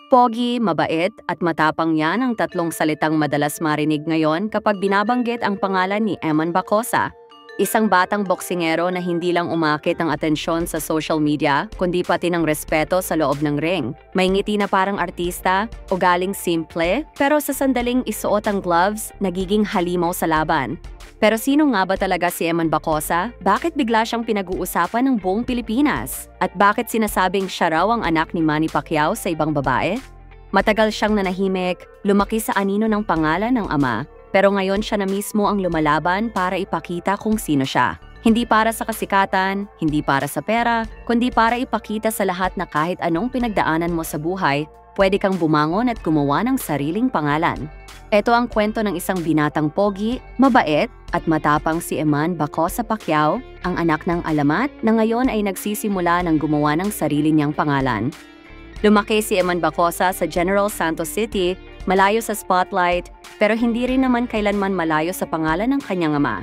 Pogi, mabait at matapang yan ang tatlong salitang madalas marinig ngayon kapag binabanggit ang pangalan ni Eman Bacosa. Isang batang boksingero na hindi lang umakit ang atensyon sa social media, kundi pati ng respeto sa loob ng ring. May ngiti na parang artista, ugaling simple, pero sa sandaling isuot ang gloves, nagiging halimaw sa laban. Pero sino nga ba talaga si Eman Bacosa? Bakit bigla siyang pinag-uusapan ng buong Pilipinas? At bakit sinasabing siya raw ang anak ni Manny Pacquiao sa ibang babae? Matagal siyang nanahimik, lumaki sa anino ng pangalan ng ama, pero ngayon siya na mismo ang lumalaban para ipakita kung sino siya. Hindi para sa kasikatan, hindi para sa pera, kundi para ipakita sa lahat na kahit anong pinagdaanan mo sa buhay, pwede kang bumangon at gumawa ng sariling pangalan. Ito ang kwento ng isang binatang pogi, mabait at matapang si Eman Bacosa Pacquiao, ang anak ng alamat na ngayon ay nagsisimula ng gumawa ng sarili niyang pangalan. Lumaki si Eman Bacosa sa General Santos City, malayo sa spotlight, pero hindi rin naman kailanman malayo sa pangalan ng kanyang ama.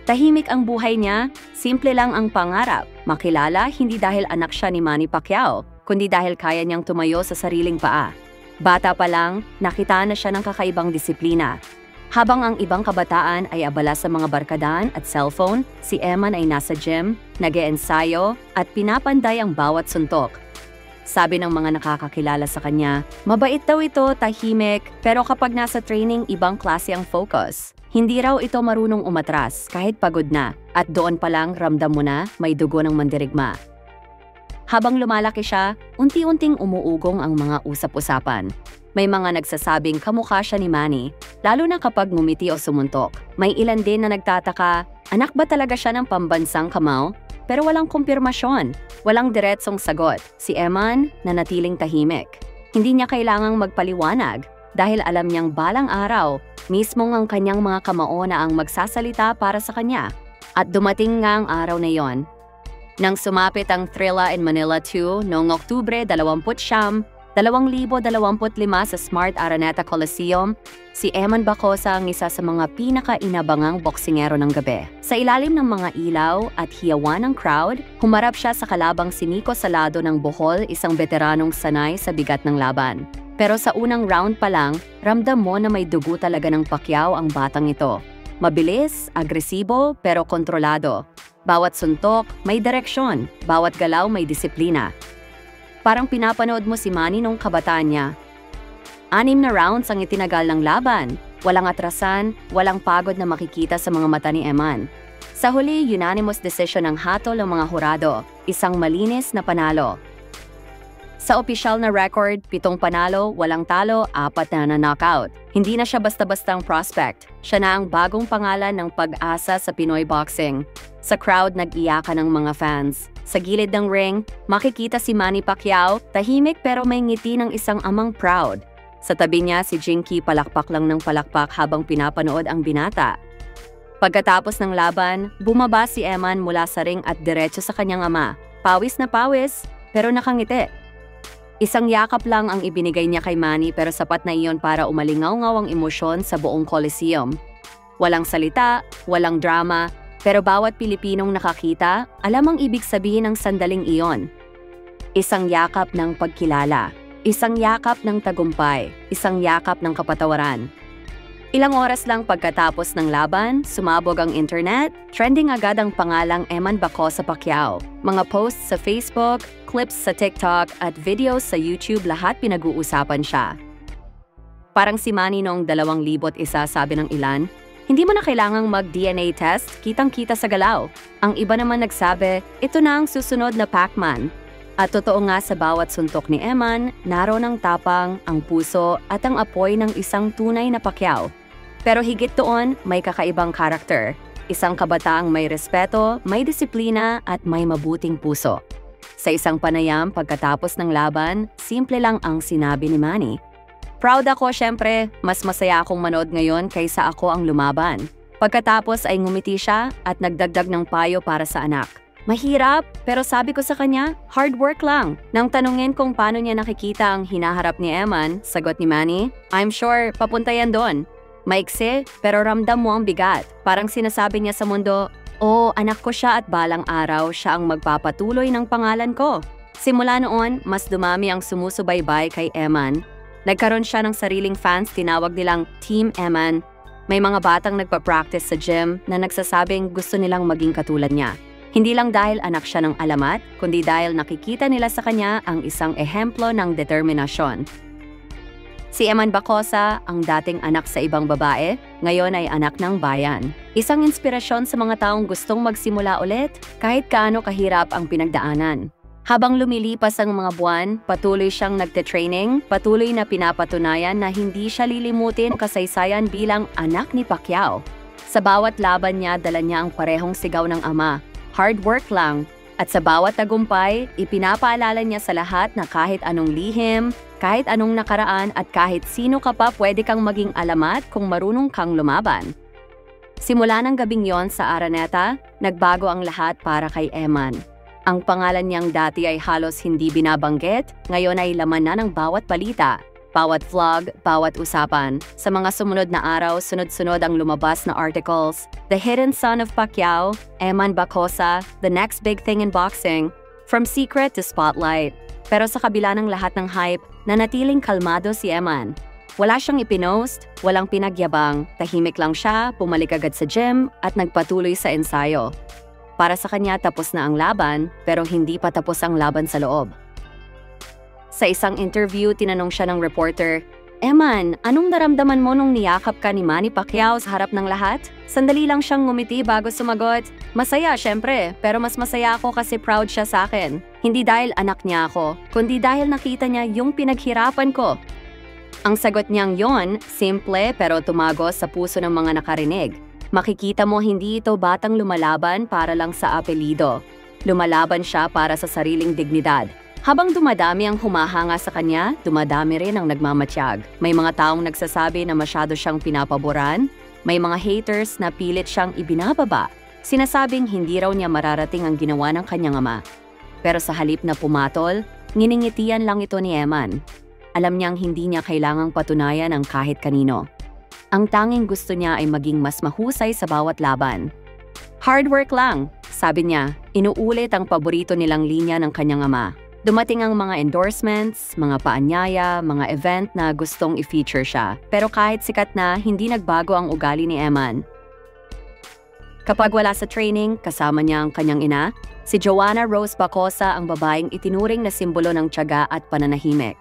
Tahimik ang buhay niya, simple lang ang pangarap, makilala hindi dahil anak siya ni Manny Pacquiao, kundi dahil kaya niyang tumayo sa sariling paa. Bata pa lang, nakita na siya ng kakaibang disiplina. Habang ang ibang kabataan ay abala sa mga barkadahan at cellphone, si Eman ay nasa gym, nag-eensayo at pinapanday ang bawat suntok. Sabi ng mga nakakakilala sa kanya, mabait daw ito, tahimik, pero kapag nasa training, ibang klase ang focus. Hindi raw ito marunong umatras kahit pagod na, at doon pa lang ramdam mo na may dugo ng mandirigma. Habang lumalaki siya, unti-unting umuugong ang mga usap-usapan. May mga nagsasabing kamukha siya ni Manny, lalo na kapag ngumiti o sumuntok. May ilan din na nagtataka, anak ba talaga siya ng pambansang kamao? Pero walang kumpirmasyon, walang diretsong sagot. Si Eman nanatiling tahimik. Hindi niya kailangang magpaliwanag dahil alam niyang balang araw, mismong ang kanyang mga kamao na ang magsasalita para sa kanya. At dumating nga ang araw na yon. Nang sumapit ang Thrilla in Manila 2 noong Oktubre 2025 sa Smart Araneta Coliseum, si Eman Bacosa ang isa sa mga pinaka-inabangang boksingero ng gabi. Sa ilalim ng mga ilaw at hiyawan ng crowd, humarap siya sa kalabang si Nico Salado ng Bohol, isang veteranong sanay sa bigat ng laban. Pero sa unang round pa lang, ramdam mo na may dugo talaga ng Pacquiao ang batang ito. Mabilis, agresibo, pero kontrolado. Bawat suntok, may direksyon. Bawat galaw, may disiplina. Parang pinapanood mo si Manny nung kabataan niya. 6 na rounds ang itinagal ng laban. Walang atrasan, walang pagod na makikita sa mga mata ni Eman. Sa huli, unanimous decision ang hatol ng mga hurado. Isang malinis na panalo. Sa opisyal na record, 7 panalo, walang talo, 4 na knockout. Hindi na siya basta-bastang prospect. Siya na ang bagong pangalan ng pag-asa sa Pinoy boxing. Sa crowd, nag-iyakan ng mga fans. Sa gilid ng ring, makikita si Manny Pacquiao, tahimik pero may ngiti ng isang amang proud. Sa tabi niya, si Jinky palakpak lang ng palakpak habang pinapanood ang binata. Pagkatapos ng laban, bumaba si Eman mula sa ring at diretso sa kanyang ama. Pawis na pawis, pero nakangiti. Isang yakap lang ang ibinigay niya kay Manny pero sapat na iyon para umalingaw-ngaw ang emosyon sa buong Coliseum. Walang salita, walang drama, pero bawat Pilipinong nakakita, alam ang ibig sabihin ng sandaling iyon. Isang yakap ng pagkilala, isang yakap ng tagumpay, isang yakap ng kapatawaran. Ilang oras lang pagkatapos ng laban, sumabog ang internet, trending agad ang pangalang Eman Bacosa Pacquiao. Mga posts sa Facebook, clips sa TikTok at videos sa YouTube, lahat pinag-uusapan siya. Parang si Manny noong 2001, sabi ng ilan, hindi mo na kailangang mag-DNA test, kitang-kita sa galaw. Ang iba naman nagsabi, ito na ang susunod na Pac-Man. At totoo nga sa bawat suntok ni Eman, naroon ang tapang, ang puso at ang apoy ng isang tunay na Pacquiao. Pero higit doon, may kakaibang karakter. Isang kabataang may respeto, may disiplina at may mabuting puso. Sa isang panayam pagkatapos ng laban, simple lang ang sinabi ni Manny. Proud ako syempre, mas masaya akong manood ngayon kaysa ako ang lumaban. Pagkatapos ay ngumiti siya at nagdagdag ng payo para sa anak. Mahirap, pero sabi ko sa kanya, hard work lang. Nang tanungin kung paano niya nakikita ang hinaharap ni Eman, sagot ni Manny, I'm sure papunta yan doon. Maiksi, pero ramdam mo ang bigat. Parang sinasabi niya sa mundo, anak ko siya at balang araw siya ang magpapatuloy ng pangalan ko. Simula noon, mas dumami ang sumusubaybay kay Eman. Nagkaroon siya ng sariling fans, tinawag nilang Team Eman. May mga batang nagpa-practice sa gym na nagsasabing gusto nilang maging katulad niya. Hindi lang dahil anak siya ng alamat, kundi dahil nakikita nila sa kanya ang isang ehemplo ng determinasyon. Si Eman Bacosa, ang dating anak sa ibang babae, ngayon ay anak ng bayan. Isang inspirasyon sa mga taong gustong magsimula ulit kahit kaano kahirap ang pinagdaanan. Habang lumilipas ang mga buwan, patuloy siyang nagte-training, patuloy na pinapatunayan na hindi siya lilimutin kasaysayan bilang anak ni Pacquiao. Sa bawat laban niya, dala niya ang parehong sigaw ng ama, hard work lang. At sa bawat tagumpay, ipinapaalala niya sa lahat na kahit anong lihim, kahit anong nakaraan at kahit sino ka pa pwede kang maging alamat kung marunong kang lumaban. Simula ng gabing yon sa Araneta, nagbago ang lahat para kay Eman. Ang pangalan niyang dati ay halos hindi binabanggit, ngayon ay laman na ng bawat balita, bawat vlog, bawat usapan. Sa mga sumunod na araw, sunod-sunod ang lumabas na articles. The hidden son of Pacquiao, Eman Bacosa, the next big thing in boxing, from secret to spotlight. Pero sa kabila ng lahat ng hype, nanatiling kalmado si Eman. Wala siyang ipinost, walang pinagyabang, tahimik lang siya, pumalik agad sa gym at nagpatuloy sa ensayo. Para sa kanya tapos na ang laban, pero hindi pa tapos ang laban sa loob. Sa isang interview, tinanong siya ng reporter, "Eman, anong naramdaman mo nung niyakap ka ni Manny Pacquiao sa harap ng lahat?" Sandali lang siyang ngumiti bago sumagot, "Masaya, syempre, pero mas masaya ako kasi proud siya sa akin. Hindi dahil anak niya ako, kundi dahil nakita niya yung pinaghirapan ko." Ang sagot niyang yon, simple pero tumagos sa puso ng mga nakarinig. Makikita mo hindi ito batang lumalaban para lang sa apelido. Lumalaban siya para sa sariling dignidad. Habang dumadami ang humahanga sa kanya, dumadami rin ang nagmamatiyag. May mga taong nagsasabi na masyado siyang pinapaboran, may mga haters na pilit siyang ibinababa. Sinasabing hindi raw niya mararating ang ginawa ng kanyang ama. Pero sa halip na pumatol, nginingitian lang ito ni Eman. Alam niyang hindi niya kailangang patunayan ang kahit kanino. Ang tanging gusto niya ay maging mas mahusay sa bawat laban. Hard work lang, sabi niya, inuulit ang paborito nilang linya ng kanyang ama. Dumating ang mga endorsements, mga paanyaya, mga event na gustong i-feature siya. Pero kahit sikat na, hindi nagbago ang ugali ni Eman. Kapag wala sa training, kasama niya ang kanyang ina, si Joanna Rose Bacosa ang babaeng itinuring na simbolo ng tiyaga at pananahimik.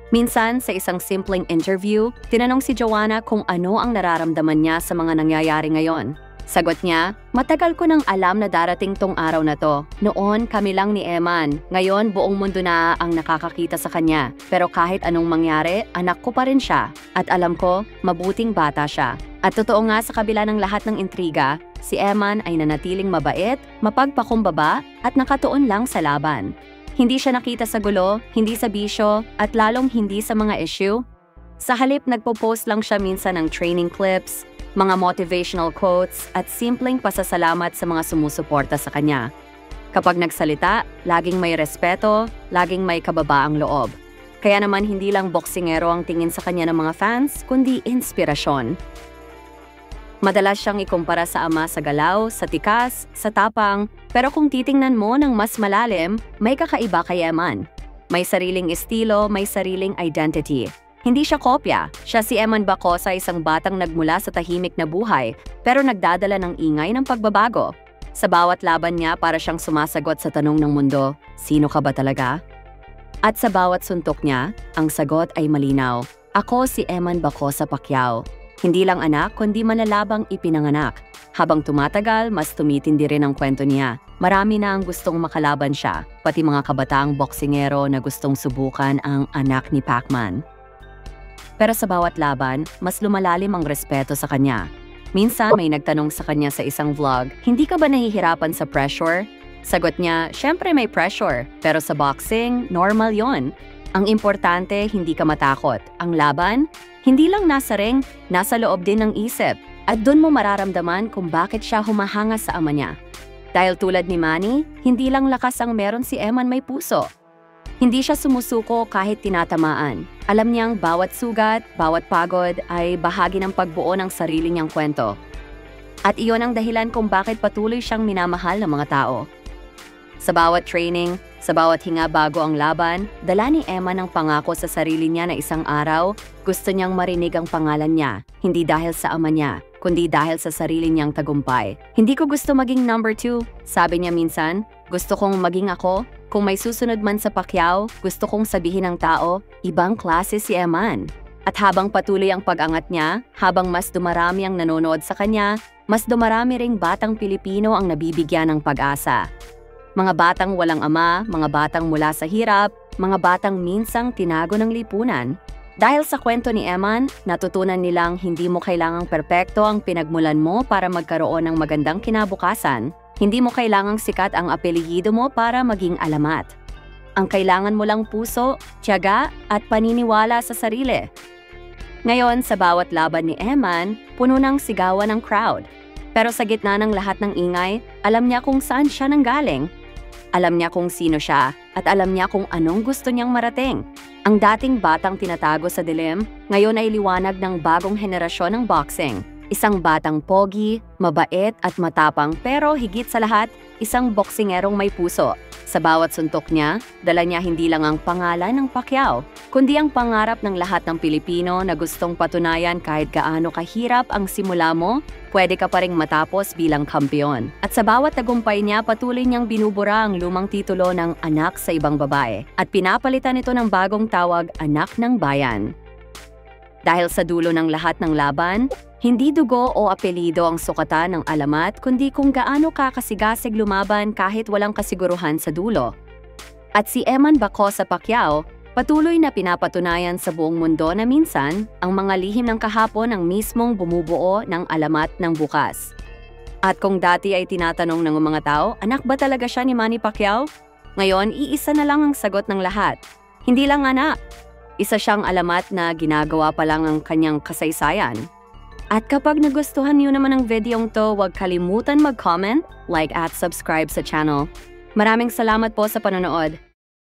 Minsan, sa isang simpleng interview, tinanong si Joanna kung ano ang nararamdaman niya sa mga nangyayari ngayon. Sagot niya, "Matagal ko nang alam na darating tong araw na to. Noon, kami lang ni Eman. Ngayon, buong mundo na ang nakakakita sa kanya. Pero kahit anong mangyari, anak ko pa rin siya. At alam ko, mabuting bata siya." At totoo nga sa kabila ng lahat ng intriga, si Eman ay nanatiling mabait, mapagpakumbaba at nakatuon lang sa laban. Hindi siya nakita sa gulo, hindi sa bisyo, at lalong hindi sa mga issue. Sa halip, nagpo-post lang siya minsan ng training clips, mga motivational quotes, at simpleng pasasalamat sa mga sumusuporta sa kanya. Kapag nagsalita, laging may respeto, laging may kababaang loob. Kaya naman hindi lang boksingero ang tingin sa kanya ng mga fans, kundi inspirasyon. Madalas siyang ikumpara sa ama sa galaw, sa tikas, sa tapang, pero kung titingnan mo ng mas malalim, may kakaiba kay Eman. May sariling estilo, may sariling identity. Hindi siya kopya. Siya si Eman Bacosa, isang batang nagmula sa tahimik na buhay, pero nagdadala ng ingay ng pagbabago. Sa bawat laban niya, para siyang sumasagot sa tanong ng mundo, "Sino ka ba talaga?" At sa bawat suntok niya, ang sagot ay malinaw, "Ako si Eman Bacosa Pacquiao." Hindi lang anak, kundi manlalabang ipinanganak. Habang tumatagal, mas tumitindi rin ang kwento niya. Marami na ang gustong makalaban siya, pati mga kabataang boksingero na gustong subukan ang anak ni Pacman. Pero sa bawat laban, mas lumalalim ang respeto sa kanya. Minsan may nagtanong sa kanya sa isang vlog, "Hindi ka ba nahihirapan sa pressure?" Sagot niya, "Syempre may pressure, pero sa boxing, normal yon. Ang importante, hindi ka matakot. Ang laban, hindi lang nasa ring, nasa loob din ng isip. At doon mo mararamdaman kung bakit siya humahanga sa ama niya." Dahil tulad ni Manny, hindi lang lakas ang meron si Eman, may puso. Hindi siya sumusuko kahit tinatamaan. Alam niyang bawat sugat, bawat pagod ay bahagi ng pagbuo ng sarili niyang kwento. At iyon ang dahilan kung bakit patuloy siyang minamahal ng mga tao. Sa bawat training, sa bawat hinga bago ang laban, dala ni Emma ng pangako sa sarili niya na isang araw, gusto niyang marinig ang pangalan niya, hindi dahil sa ama niya, kundi dahil sa sarili niyang tagumpay. Hindi ko gusto maging number 2, sabi niya minsan. Gusto kong maging ako. Kung may susunod man sa Pacquiao, gusto kong sabihin ng tao, ibang klase si Eman. At habang patuloy ang pag-angat niya, habang mas dumarami ang nanonood sa kanya, mas dumarami ring batang Pilipino ang nabibigyan ng pag-asa. Mga batang walang ama, mga batang mula sa hirap, mga batang minsang tinago ng lipunan. Dahil sa kwento ni Eman, natutunan nilang hindi mo kailangang perpekto ang pinagmulan mo para magkaroon ng magandang kinabukasan. Hindi mo kailangang sikat ang apelyido mo para maging alamat. Ang kailangan mo lang puso, tiyaga at paniniwala sa sarili. Ngayon, sa bawat laban ni Eman, puno ng sigawan ng crowd. Pero sa gitna ng lahat ng ingay, alam niya kung saan siya nanggaling. Alam niya kung sino siya at alam niya kung anong gusto niyang marating. Ang dating batang tinatago sa dilim, ngayon ay liwanag ng bagong henerasyon ng boxing. Isang batang pogi, mabait at matapang pero higit sa lahat, isang boksingerong may puso. Sa bawat suntok niya, dala niya hindi lang ang pangalan ng Pacquiao, kundi ang pangarap ng lahat ng Pilipino na gustong patunayan kahit gaano kahirap ang simula mo, pwede ka pa ring matapos bilang kampeon. At sa bawat tagumpay niya, patuloy niyang binubura ang lumang titulo ng anak sa ibang babae at pinapalitan ito ng bagong tawag, anak ng bayan. Dahil sa dulo ng lahat ng laban, hindi dugo o apelido ang sukatan ng alamat kundi kung gaano ka kasigasig lumaban kahit walang kasiguruhan sa dulo. At si Eman Bacosa Pacquiao, patuloy na pinapatunayan sa buong mundo na minsan, ang mga lihim ng kahapon ang mismong bumubuo ng alamat ng bukas. At kung dati ay tinatanong ng mga tao, anak ba talaga siya ni Manny Pacquiao? Ngayon, iisa na lang ang sagot ng lahat. Hindi lang anak. Isa siyang alamat na ginagawa pa lang ang kanyang kasaysayan. At kapag nagustuhan niyo naman ang videong to, huwag kalimutan mag-comment, like at subscribe sa channel. Maraming salamat po sa panonood.